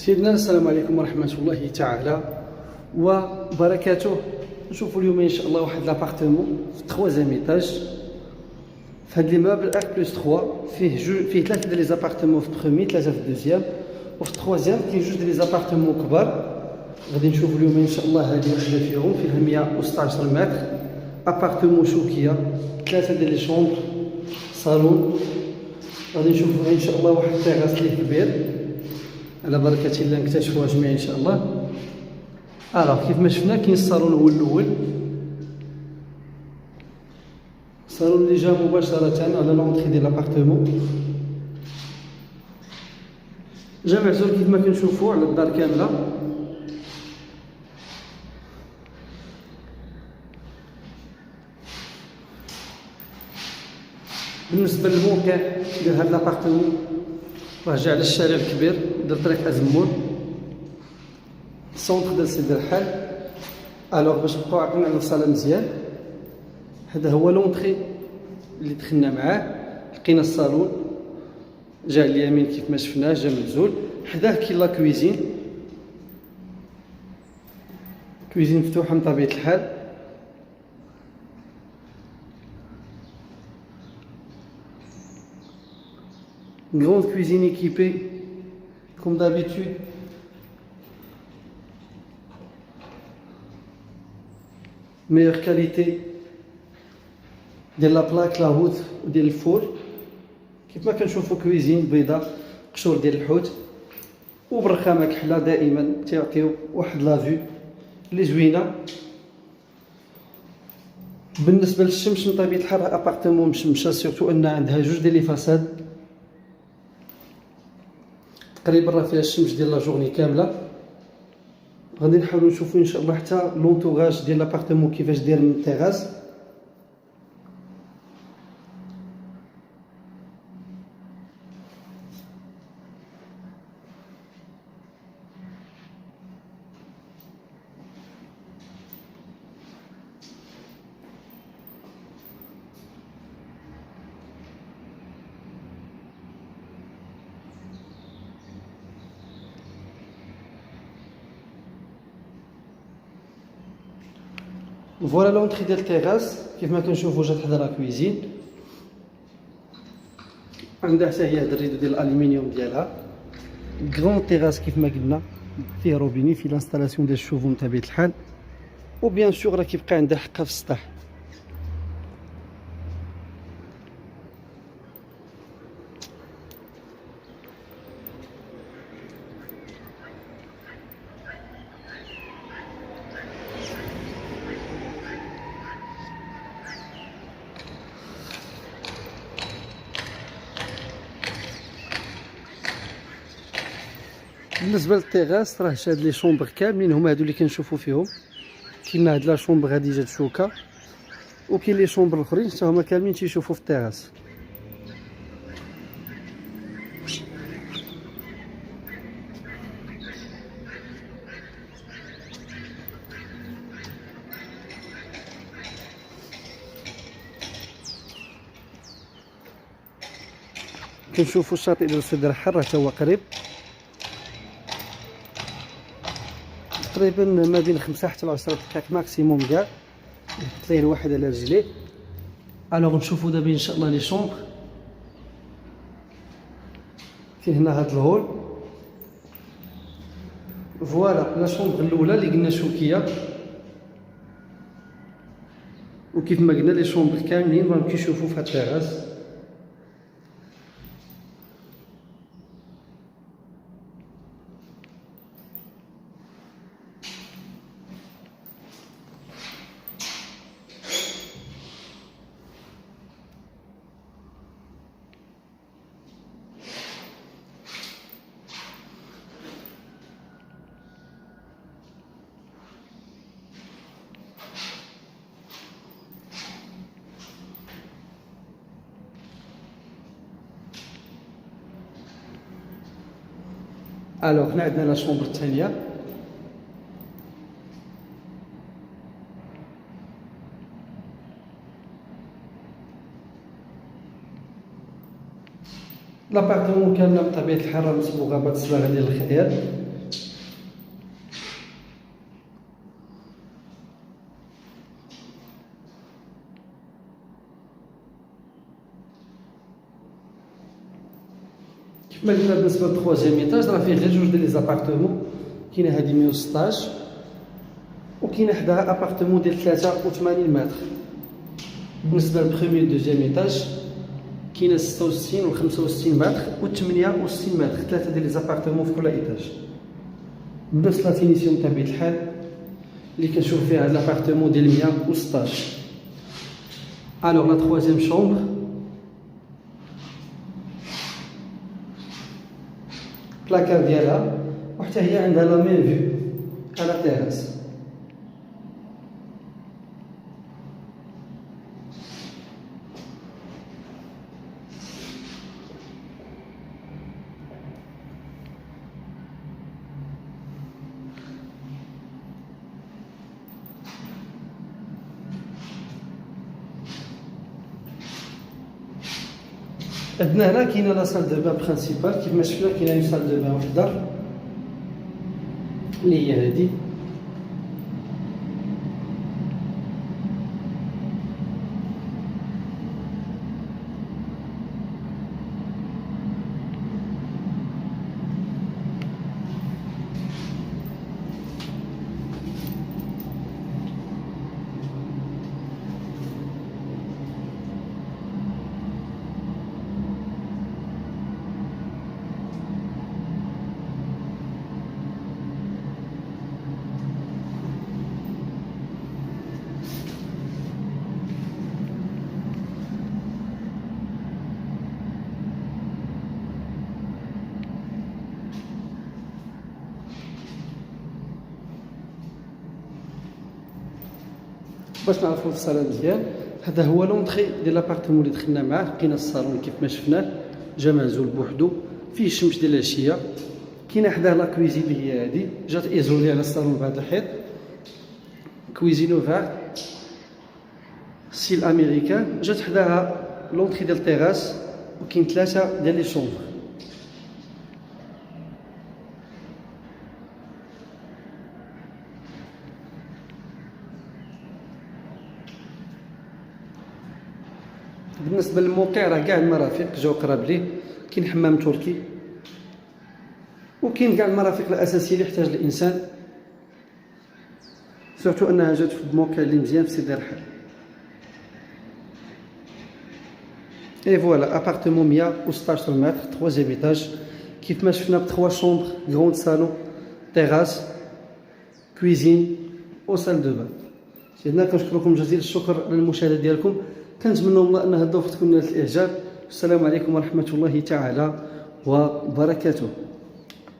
سيدنا السلام عليكم ورحمة الله تعالى وبركاته. نشوفوا اليوم إن شاء الله واحد لابارتمون في 3 ايطاج في هاد ليموبل اك بلس 3 فيه 3 ديال لي زابارتمون في برومي، 3 في الدوزيام، وفي التخوازيام كاين 2 ديال لي زابارتمون كبار. غادي نشوفوا اليوم إن شاء الله هذه وحدة فيهم فيها 116 متر، ابارتمون شوكية، 3 ديال لي شومبر، صالون. غادي نشوفوا إن شاء الله واحد التيغاس ليه كبير على بركة الله نكتشفوها جميع إن شاء الله. كيف ما شفنا كاين الصالون هو الأول، الصالون اللي جا مباشرة على لونطري ديال لابارتمون، جا معزول كيف ما كنشوفوا على الدار كاملة. بالنسبة للموقع ديال هاد لابارتمون راه جا على الشارع الكبير ديال طريق أزمون، السونتر ديال سيدي الرحال. باش نبقاو عاقلين على الصالة مزيان، هذا هو لونطري اللي دخلنا معاه. لقينا الصالون جا على اليمين كيف ما شفناه، جا مهزول. حداه كاين لا كويزين، كويزين مفتوحة من طبيعة الحال. Une grande cuisine équipée comme d'habitude. Meilleure qualité ديال لا بلاك لاهوت وديال الفور. كيف ما كنشوفوا كويزين بيضاء، قشور ديال الحوت وبرخامه كحله، دائما تيعطيو واحد لافيو اللي زوينه. بالنسبه للشمس من طبيعه الحال ابارتمون مشمشه، سيرتو ان عندها 2 ديال لي فاساد، تقريبا راه فيها الشمس ديال لا جورني كامله. غادي نحاولوا نشوفوا ان شاء الله حتى لونطوغاج ديال لابارتمون كيفاش داير من التيغاس. فوالا لونطري ديال التيغاس كيف ما كنشوفوا جات حدا لا كويزين، عندها حتى هي هاد الريدو ديال الالومنيوم ديالها. كرون تيغاس كيف ما قلنا فيه روبيني، فيه لانستالاسيون ديال الشوفو من طبيعة الحال، وبيان سور راه كيبقى عندها حقها في السطح. بالنسبه للتيغاس راه شاد لي شومبر كاملين هما هادو اللي كنشوفوا فيهم. كاين هاد لا شومبر غادي جات شوكه، وكاين لي شومبر الاخرين حتى هما كاملين تيشوفوا في التيغاس. كنشوفوا الشاطئ ديال سيدي الرحال راه حتى هو قريب، تقريبا ما بين 5 حتى ل 10 دقائق ماكسيموم كاع يحط ليه الواحد على رجليه. نشوفوا دابا ان شاء الله لي شومبر. كاين هنا هاد الهول، فوالا لا شومبر الاولى اللي قلنا شوكيه، وكيف ما قلنا لي شومبر كاملين راهم كيشوفوا في هاد التيغاس. هنا عندنا لا شومبر الثانيه، لابارتمون كامله بطبيعه الحال راه مصبوغه بهاد الصباغه ديال الخيال. كما قلنا بالنسبه للتخوازيام ايطاج راه فيه غير جوج ديال لي زابارتمون. كاينه هذه 116 وكاينه حداها ابارتمون ديال 83 متر. بالنسبه للبخوميي دوزيام ايطاج كاينه 66 و 65 متر و 68 متر، ثلاثه ديال لي زابارتمون في كل ايطاج بنفس لا فينيسيون بطبيعه الحال اللي كنشوف فيها هاد لابارتمون ديال 116. الوغ لا تخوازيام شومبر بلاكار ديالها وحتى هي عندها لا ميم فيو على تيراس. عندنا هنا كاينه لا سال دو بان برينسيبال كيف ما شفنا. كاينه اون سال دو بان وحده اللي هي هذه. باش نعرفوا الصاله مزيان، هذا هو لونطري ديال لابارتمون اللي دخلنا معاه. لقينا الصالون كيف ما شفناه جا معزول بوحدو فيه الشمس ديال العشيه. كاينه حداه لا كويزين اللي هي هذه جات ايزولي على الصالون بهذا الحيط. كويزين اوفير ستيل امريكان. جات حداها لونطري ديال التيراس وكاين ثلاثه ديال لي شومبر. بالنسبه للموقع راه كاع المرافق جاو قراب ليه. كاين حمام تركي وكاين كاع المرافق الاساسيه اللي يحتاج الانسان، سورتو انها جات في الموقع اللي مزيان في سيدي رحال. اي فوالا ابارتمون 116 متر 3 ايطاج كيف ما شفنا ب 3 شومبر غروند سالون تيراس كويزين او سال دو بان. سيدنا كنشكركم جزيل الشكر على المشاهده ديالكم. كنتمنى والله ان هذا الضيف تكون نالت الاعجاب. السلام عليكم ورحمه الله تعالى وبركاته.